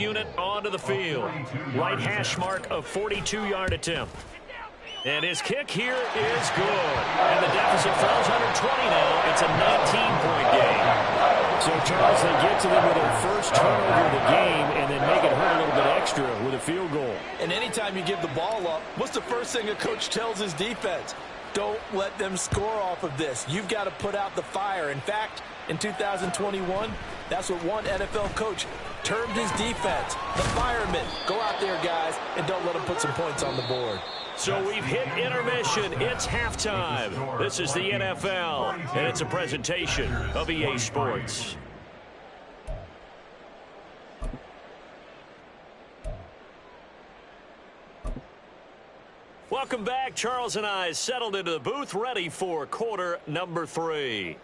unit onto the field. Right hash mark, a 42-yard attempt. And his kick here is good. And the deficit falls under 20 now. It's a 19-point game. So, Charles, they get to them with their first turnover of the game and then make it hurt a little bit extra with a field goal. And anytime you give the ball up, what's the first thing a coach tells his defense? Don't let them score off of this. You've got to put out the fire. In fact, in 2021, that's what one NFL coach termed his defense. The firemen. Go out there, guys, and don't let them put some points on the board. So we've hit intermission. It's halftime. This is the NFL, and it's a presentation of EA Sports. Welcome back. Charles and I settled into the booth, ready for quarter number 3.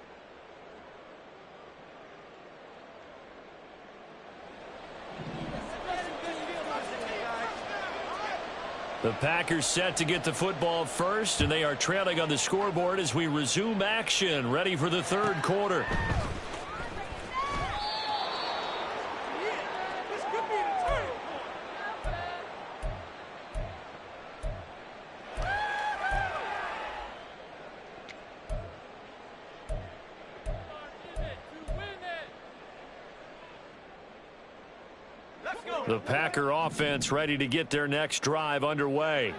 The Packers set to get the football first, and they are trailing on the scoreboard as we resume action, ready for the third quarter. The Packer offense ready to get their next drive underway.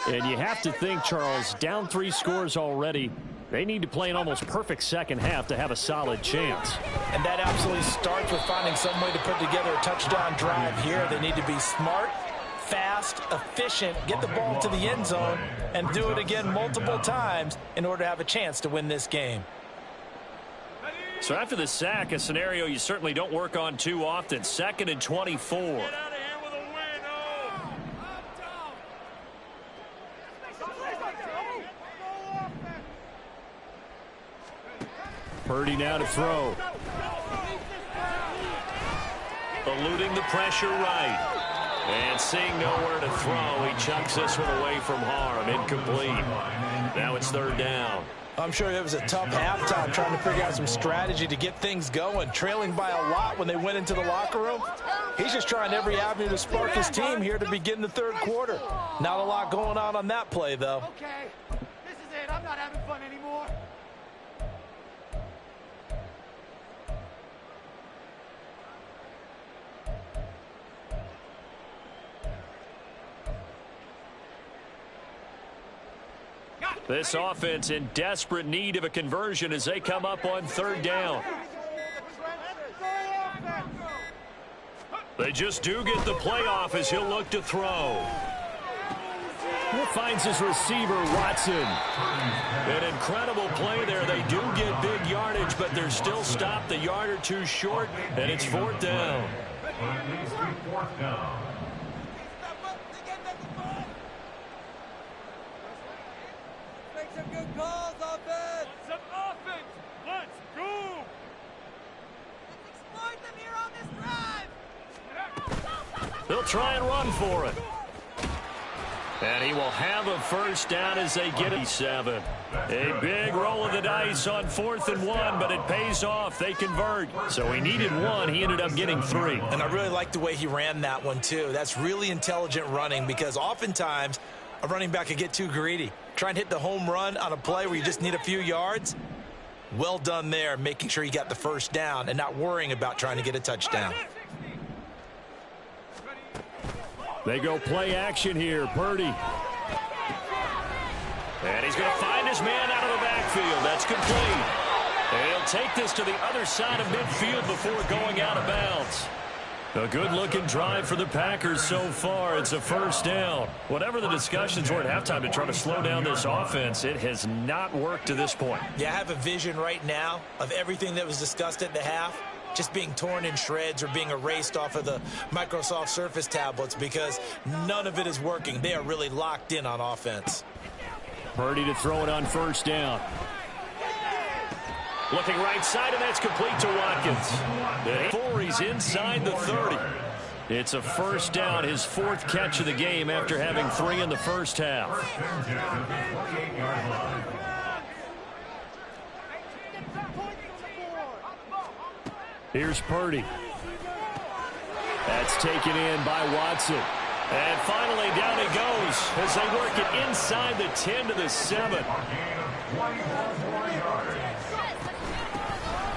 And you have to think, Charles, down 3 scores already. They need to play an almost perfect second half to have a solid chance. And that absolutely starts with finding some way to put together a touchdown drive here. They need to be smart, fast, efficient, get the ball to the end zone, and do it again multiple times in order to have a chance to win this game. So after the sack, a scenario you certainly don't work on too often. 2nd and 24. Get out of here with a win, Purdy now to throw. Eluding the pressure right. And seeing nowhere to throw, he chucks this one away from harm. Incomplete. Now it's 3rd down. I'm sure it was a tough halftime trying to figure out some strategy to get things going. Trailing by a lot when they went into the locker room. He's just trying every avenue to spark his team here to begin the third quarter. Not a lot going on that play, though. Okay, this is it. I'm not having fun anymore. This offense in desperate need of a conversion as they come up on 3rd down. They just do get the playoff as he'll look to throw. He finds his receiver, Watson. An incredible play there. They do get big yardage, but they're still stopped a yard or 2 short, and it's 4th down. Some good calls, offense. Some offense. Let's go. Let's exploit them here on this drive. They'll try and run for it. And he will have a first down as they get it. 7. A big roll of the dice on 4th and 1, but it pays off. They convert. So he needed 1. He ended up getting 3. And I really like the way he ran that one, too. That's really intelligent running because oftentimes a running back could get too greedy. Try and hit the home run on a play where you just need a few yards. Well done there, making sure you got the first down and not worrying about trying to get a touchdown. They go play action here. Purdy. And he's going to find his man out of the backfield. That's complete. And he'll take this to the other side of midfield before going out of bounds. A good-looking drive for the Packers so far. It's a first down. Whatever the discussions were at halftime to try to slow down this offense, it has not worked to this point. Yeah, I have a vision right now of everything that was discussed at the half just being torn in shreds or being erased off of the Microsoft Surface tablets because none of it is working. They are really locked in on offense. Purdy to throw it on first down. Looking right side, and that's complete to Watkins. He's inside the 30. It's a first down, his 4th catch of the game after having 3 in the first half. Here's Purdy. That's taken in by Watson. And finally, down he goes as they work it inside the 10 to the 7.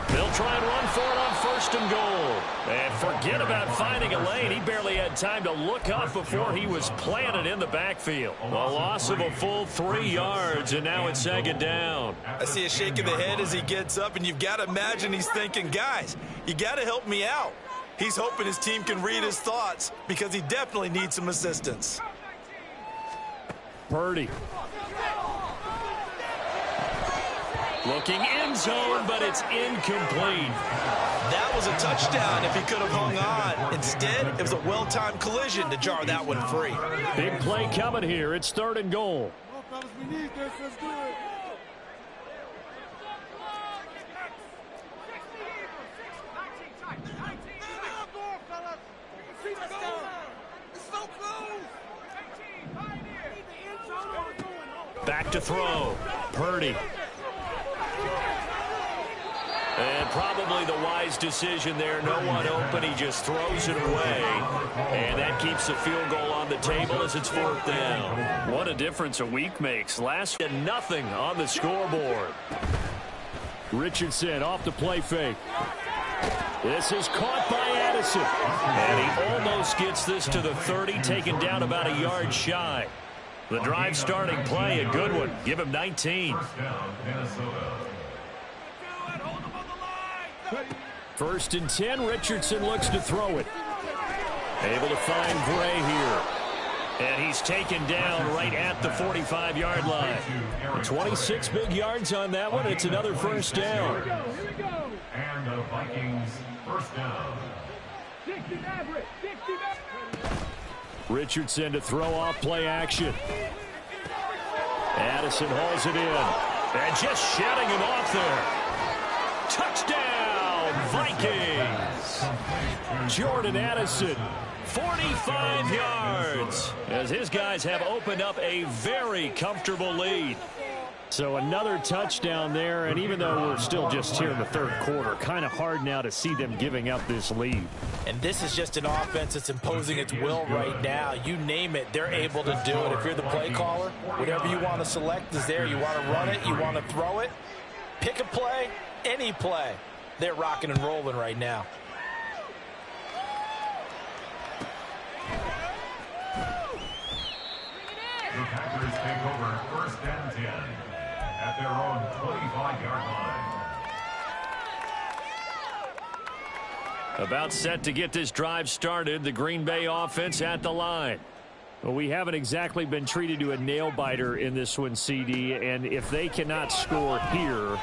They'll try and run for it on 1st and goal. And forget about finding a lane. He barely had time to look up before he was planted in the backfield. A loss of a full 3 yards, and now it's 2nd down. I see a shake of the head as he gets up, and you've got to imagine he's thinking, guys, you got to help me out. He's hoping his team can read his thoughts because he definitely needs some assistance. Purdy. Looking end zone, but it's incomplete. That was a touchdown if he could have hung on. Instead, it was a well-timed collision to jar that one free. Big play coming here. It's 3rd and goal. We need this. Let's do it. Back to throw. Purdy. And probably the wise decision there. No one open. He just throws it away. And that keeps the field goal on the table as it's 4th down. What a difference a week makes. Last nothing on the scoreboard. Richardson off the play fake. This is caught by Addison. And he almost gets this to the 30, taken down about a yard shy. The drive starting play, a good one. Give him 19. 1st and 10. Richardson looks to throw it. Able to find Gray here. And he's taken down right at the 45-yard line. 26 big yards on that one. It's another 1st down. And the Vikings 1st down. Richardson to throw off play action. Addison hauls it in. And just shutting him off there. Touchdown, Vikings. Jordan Addison, 45 yards, as his guys have opened up a very comfortable lead. So another touchdown there, and even though we're still just here in the 3rd quarter, kind of hard now to see them giving up this lead. And this is just an offense that's imposing its will right now. You name it, they're able to do it. If you're the play caller, whatever you want to select is there. You want to run it, you want to throw it, pick a play, any play. They're rocking and rolling right now. The Packers take over 1st and 10 at their own 25-yard line. About set to get this drive started. The Green Bay offense at the line. Well, we haven't exactly been treated to a nail-biter in this one, CD, and if they cannot score here,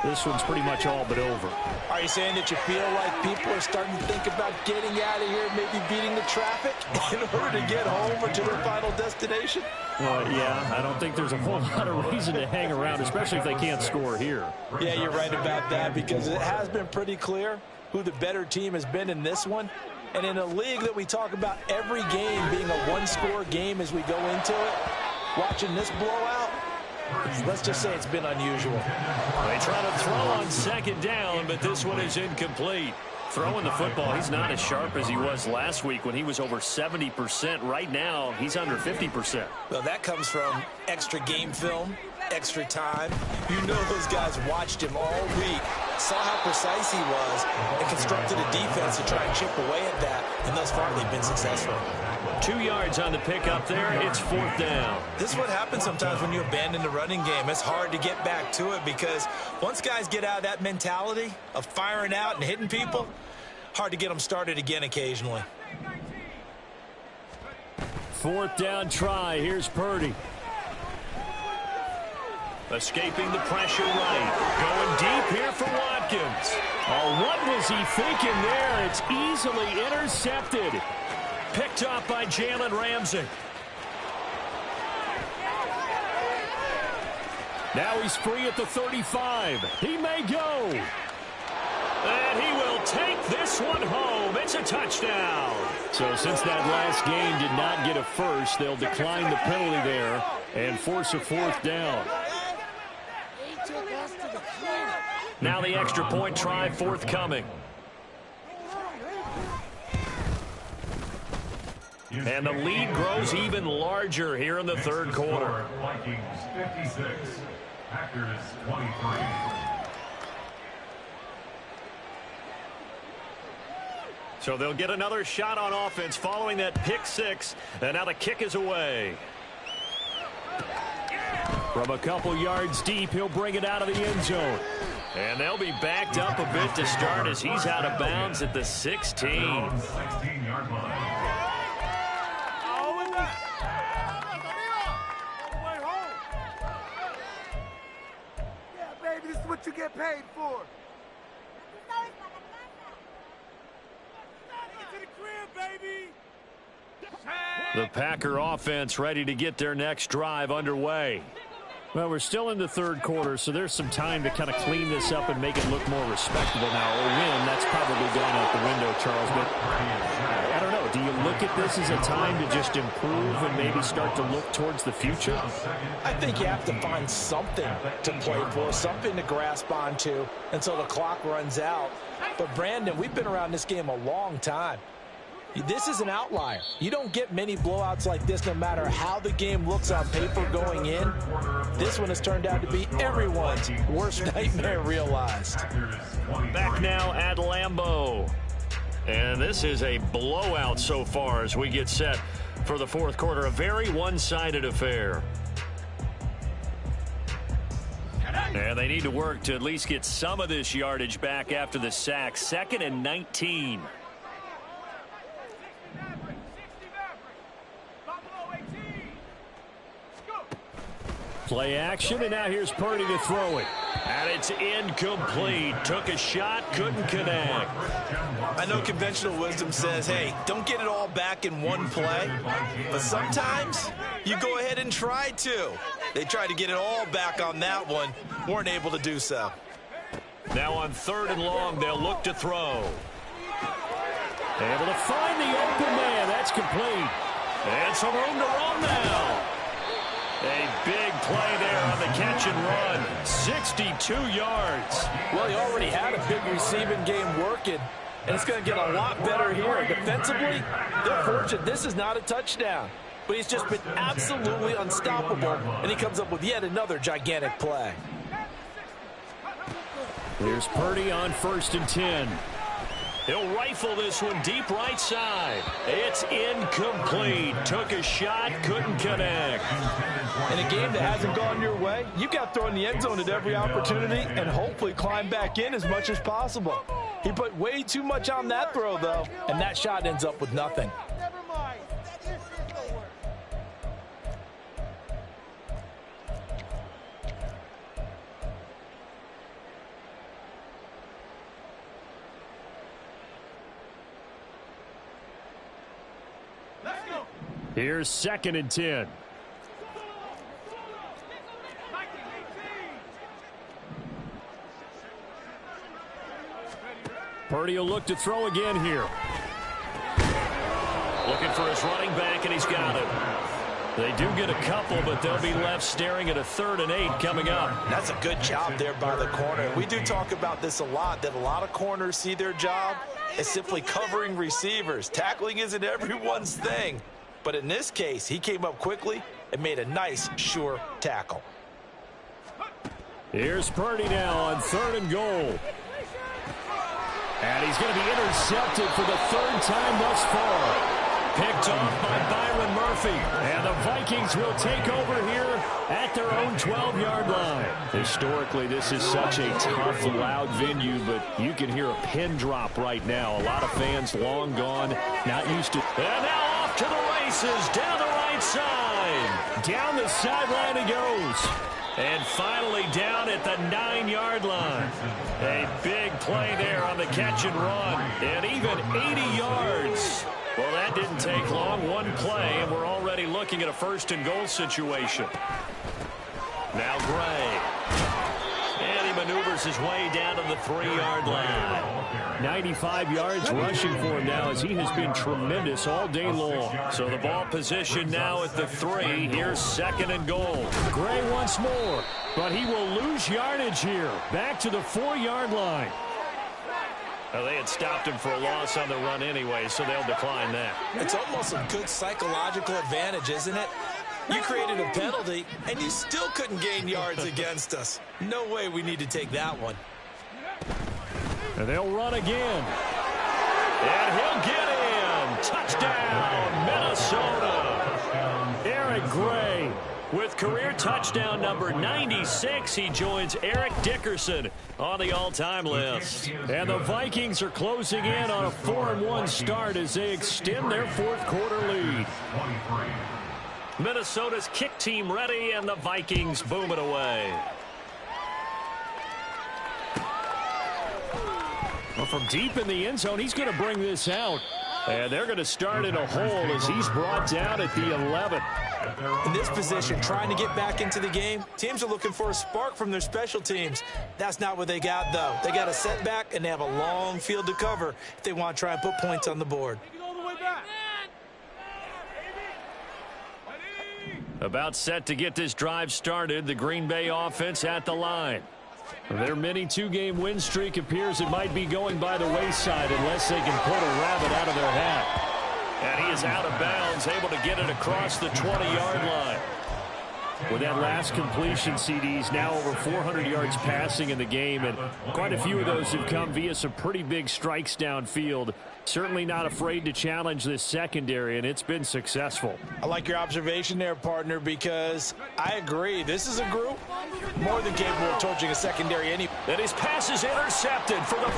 this one's pretty much all but over. Are you saying that you feel like people are starting to think about getting out of here, maybe beating the traffic in order to get home or to their final destination? Well, yeah, I don't think there's a whole lot of reason to hang around, especially if they can't score here. Yeah, you're right about that, because it has been pretty clear who the better team has been in this one. And in a league that we talk about every game being a one-score game as we go into it, watching this blowout, let's just say it's been unusual. They try to throw on 2nd down, but this one is incomplete. Throwing the football, he's not as sharp as he was last week when he was over 70%. Right now, he's under 50%. Well, that comes from extra game film, extra time. You know those guys watched him all week, saw how precise he was, and constructed a defense to try and chip away at that, and thus far they've been successful. 2 yards on the pickup there. It's 4th down. This is what happens sometimes when you abandon the running game. It's hard to get back to it because once guys get out of that mentality of firing out and hitting people, hard to get them started again occasionally. 4th down try. Here's Purdy. Escaping the pressure right. Going deep here for Watkins. Oh, what was he thinking there? It's easily intercepted. Picked off by Jalen Ramsey. Now he's free at the 35. He may go. And he will take this one home. It's a touchdown. So since that last game did not get a first, they'll decline the penalty there and force a 4th down. Now the extra point try forthcoming. And the lead grows even larger here in the third quarter. Vikings 56, Packers 23. So they'll get another shot on offense following that pick six. And now the kick is away. From a couple yards deep, he'll bring it out of the end zone. And they'll be backed up a bit to start as he's out of bounds at the 16. 16-yard line. This is what you get paid for. Get to the crib, baby. The Packer offense ready to get their next drive underway. Well, we're still in the third quarter, so there's some time to kind of clean this up and make it look more respectable now. A win, that's probably gone out the window, Charles. But I don't know. Do you look at this as a time to just improve and maybe start to look towards the future? I think you have to find something to play for, something to grasp onto until the clock runs out. But, Brandon, we've been around this game a long time. This is an outlier. You don't get many blowouts like this no matter how the game looks on paper going in. This one has turned out to be everyone's worst nightmare realized. Back now at Lambeau. And this is a blowout so far as we get set for the fourth quarter. A very one-sided affair. And they need to work to at least get some of this yardage back after the sack. 2nd and 19. Play action, and now here's Purdy to throw it. And it's incomplete. Took a shot, couldn't connect. I know conventional wisdom says, hey, don't get it all back in one play. But sometimes you go ahead and try to. They tried to get it all back on that one. Weren't able to do so. Now on 3rd and long, they'll look to throw. Able to find the open man. That's complete. And some room to run now. A big play there on the catch and run. 62 yards. Well, he already had a big receiving game working, and it's going to get a lot better here. Defensively, they're fortunate this is not a touchdown. But he's just been absolutely unstoppable, and he comes up with yet another gigantic play. Here's Purdy on 1st and 10. He'll rifle this one deep right side. It's incomplete. Took a shot, couldn't connect. In a game that hasn't gone your way, you've got to throw in the end zone at every opportunity and hopefully climb back in as much as possible. He put way too much on that throw, though, and that shot ends up with nothing. Never mind. This is the work. Here's 2nd and 10. Purdy will look to throw again here. Looking for his running back, and he's got it. They do get a couple, but they'll be left staring at a 3rd and 8 coming up. That's a good job there by the corner. We do talk about this a lot, that a lot of corners see their job as simply covering receivers. Tackling isn't everyone's thing. But in this case, he came up quickly and made a nice, sure tackle. Here's Purdy now on 3rd and goal. And he's going to be intercepted for the 3rd time thus far. Picked off by Byron Murphy. And the Vikings will take over here at their own 12-yard line. Historically, this is such a tough, loud venue, but you can hear a pin drop right now. A lot of fans long gone, not used to. And now off to the races, down the right side. Down the sideline he goes. And finally down at the 9-yard line. A big play there on the catch and run. And even 80 yards. Well, that didn't take long. One play, and we're already looking at a 1st and goal situation. Now Gray. And he maneuvers his way down to the 3-yard line. 95 yards rushing for him now as he has been tremendous all day long. So the ball position now at the 3. Here's 2nd and goal. Gray once more, but he will lose yardage here. Back to the 4-yard line. Well, they had stopped him for a loss on the run anyway, so they'll decline that. It's almost a good psychological advantage, isn't it? You created a penalty, and you still couldn't gain yards against us. No way we need to take that one. And they'll run again. And he'll get in. Touchdown, Minnesota. Eric Gray with career touchdown number 96. He joins Eric Dickerson on the all-time list. And the Vikings are closing in on a 4-1 start as they extend their fourth quarter lead. Minnesota's kick team ready, and the Vikings boom it away. Well, from deep in the end zone, he's going to bring this out. And they're going to start in a hole as he's brought down at the 11. In this position, trying to get back into the game, teams are looking for a spark from their special teams. That's not what they got, though. They got a setback, and they have a long field to cover if they want to try and put points on the board. About set to get this drive started, the Green Bay offense at the line. Their mini two-game win streak appears it might be going by the wayside unless they can pull a rabbit out of their hat. And he is out of bounds, able to get it across the 20-yard line. With that last completion, CD's now over 400 yards passing in the game, and quite a few of those have come via some pretty big strikes downfield. Certainly not afraid to challenge this secondary, and it's been successful. I like your observation there, partner, because I agree. This is a group more than capable of torching a secondary. And his pass is intercepted for the